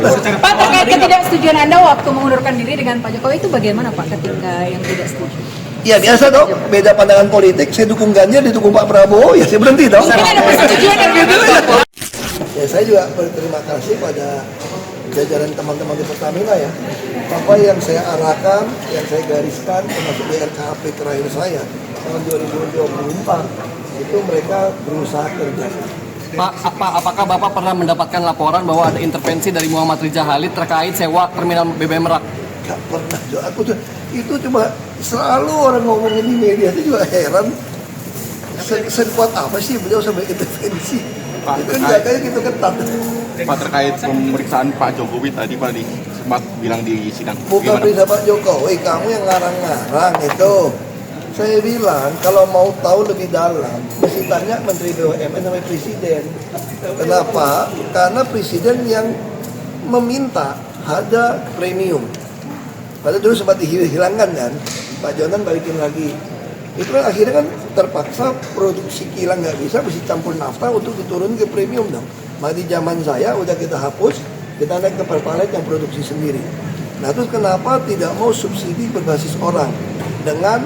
Pak, terkait ketidaksetujuan Anda waktu mengundurkan diri dengan Pak Jokowi itu bagaimana Pak ketika yang tidak setuju? Ya biasa dong, beda pandangan politik. Saya dukung Ganjar, dia dukung Pak Prabowo, ya saya berhenti dong. Mungkin ada persetujuan yang berbeda. Ya saya juga berterima kasih pada jajaran teman-teman di Pertamina ya. Apa yang saya arahkan, yang saya gariskan, termasuk di RKP terakhir saya tahun 2024, itu mereka berusaha kerja. Pak, apakah Bapak pernah mendapatkan laporan bahwa ada intervensi dari Muhammad Riza Khalid terkait sewa terminal BBM Merak? Gak pernah, aku tuh itu cuma selalu orang ngomongin di media itu juga heran. Sekuat apa sih beliau sampai intervensi? Pak, itu kan jaganya gitu ketat. Pak, terkait pemeriksaan Pak Jokowi tadi Pak sempat bilang di sidang. Bukan perintah Pak Jokowi, kamu yang ngarang-ngarang itu. Saya bilang kalau mau tahu lebih dalam, mesti tanya Menteri BUMN namanya Presiden. Kenapa? Karena Presiden yang meminta harga premium. Padahal dulu sempat dihilangkan kan, Pak Jonan balikin lagi. Itu kan akhirnya kan terpaksa produksi kilang nggak bisa, mesti campur nafta untuk diturun ke premium dong. Maka di zaman saya udah kita hapus, kita naik ke pertalite yang produksi sendiri. Nah terus kenapa tidak mau subsidi berbasis orang dengan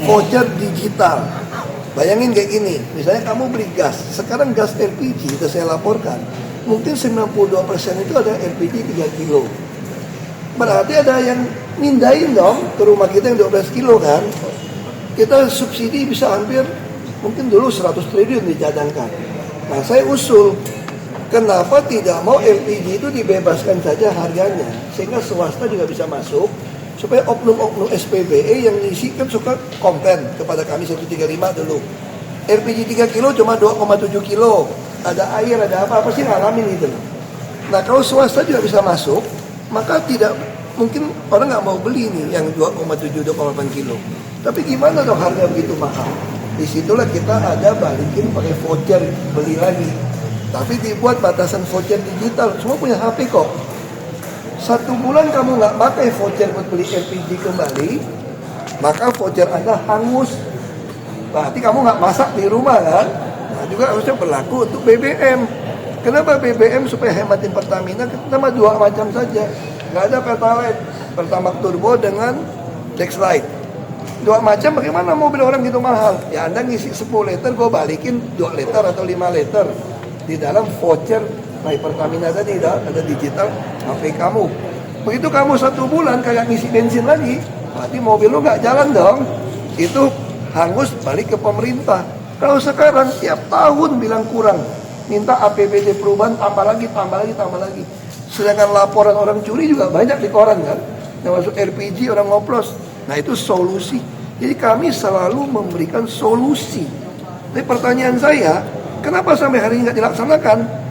voucher digital? Bayangin kayak gini, misalnya kamu beli gas, sekarang gas LPG itu saya laporkan, mungkin 92% itu ada LPG 3 kilo. Berarti ada yang mindahin dong ke rumah kita yang 12 kilo kan. Kita subsidi bisa hampir, mungkin dulu 100 triliun dicadangkan. Nah saya usul, kenapa tidak mau LPG itu dibebaskan saja harganya, sehingga swasta juga bisa masuk, supaya oknum-oknum SPBE yang ngisi kan suka komplain kepada kami 135 dulu. LPG 3 kilo cuma 2,7 kilo, ada air, ada apa sih ngalamin gitu. Nah kalau swasta juga bisa masuk, maka tidak mungkin orang nggak mau beli nih yang 2,7-2,8 kilo. Tapi gimana dong harga begitu mahal? Disitulah kita ada balikin pakai voucher beli lagi. Tapi dibuat batasan voucher digital. Semua punya HP kok. 1 bulan kamu nggak pakai voucher buat beli LPG kembali, maka voucher Anda hangus. Berarti kamu nggak masak di rumah kan? Nah juga harusnya berlaku untuk BBM. Kenapa BBM supaya hematin Pertamina? Kita 2 macam saja. Nggak ada Pertalite, Pertamax Turbo dengan Dexlite. 2 macam, bagaimana mobil orang gitu mahal? Ya Anda ngisi 10 liter, gue balikin 2 liter atau 5 liter. Di dalam voucher My Pertamina tadi ada digital HP kamu. Begitu kamu 1 bulan kayak ngisi bensin lagi, berarti mobil lo nggak jalan dong. Itu hangus balik ke pemerintah. Kalau sekarang tiap tahun bilang kurang, minta APBD perubahan tambah lagi. Sedangkan laporan orang curi juga banyak di koran kan, yang masuk LPG orang ngoplos. Nah itu solusi. Jadi kami selalu memberikan solusi. Tapi pertanyaan saya, kenapa sampai hari ini nggak dilaksanakan?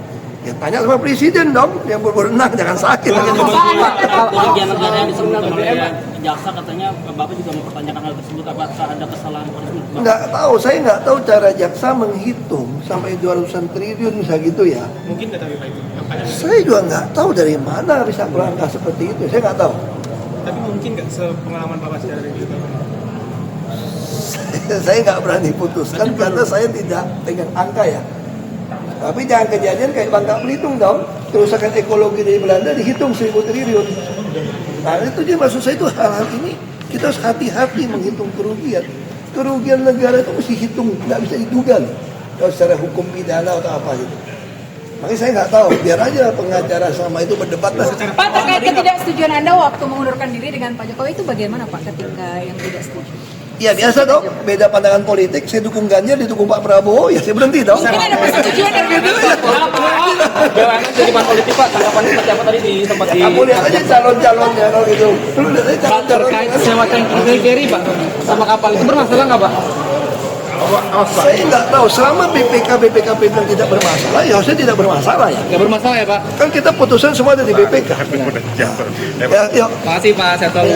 Ya tanya sama Presiden dong, yang berwenang, jangan sakit. Kerugian negara yang disebut oleh jaksa, katanya Bapak juga mempertanyakan hal tersebut, apakah ada kesalahan tersebut? Nggak tahu, saya nggak tahu cara jaksa menghitung sampai 200-an triliun bisa gitu ya. Mungkin nggak tahu Pak itu. Saya juga nggak tahu dari mana bisa berangkat seperti itu, saya nggak tahu. Tapi mungkin nggak sepengalaman Bapak secara review. Saya nggak berani putuskan karena saya tidak pegang angka ya. Tapi jangan kejadian kayak Bangka Belitung dong, kerusakan ekologi dari Belanda dihitung 1000 triliun. Nah itu dia maksud saya itu hal-hal ini kita harus hati-hati menghitung kerugian. Kerugian negara itu mesti hitung, nggak bisa diduga kalau secara hukum pidana atau apa gitu. Makanya saya nggak tahu, biar aja pengacara sama itu berdebat lah. Pak, terkait ketidaksetujuan Anda waktu mengundurkan diri dengan Pak Jokowi itu bagaimana Pak ketika yang tidak setuju? Ya biasa dong, beda pandangan politik. Saya dukung Ganjar, dia dukung Pak Prabowo, ya saya berhenti dong. Mungkin ada persetujuan yang berbeda. BUMN jadi Pak politik Pak, tanggapan seperti apa tadi di tempat di... Kamu lihat aja calon-calonnya kalau gitu. Lu lihat aja Pak, calon-calonnya. terkait sewa tanki ferry Pak, sama kapal itu bermasalah nggak Pak? Saya nggak tahu, selama BPKP bilang tidak bermasalah, ya harusnya tidak bermasalah ya. Nggak bermasalah ya Pak? Kan kita putusan semua ada di BPK. Ya, yuk. Makasih Pak, saya tahu.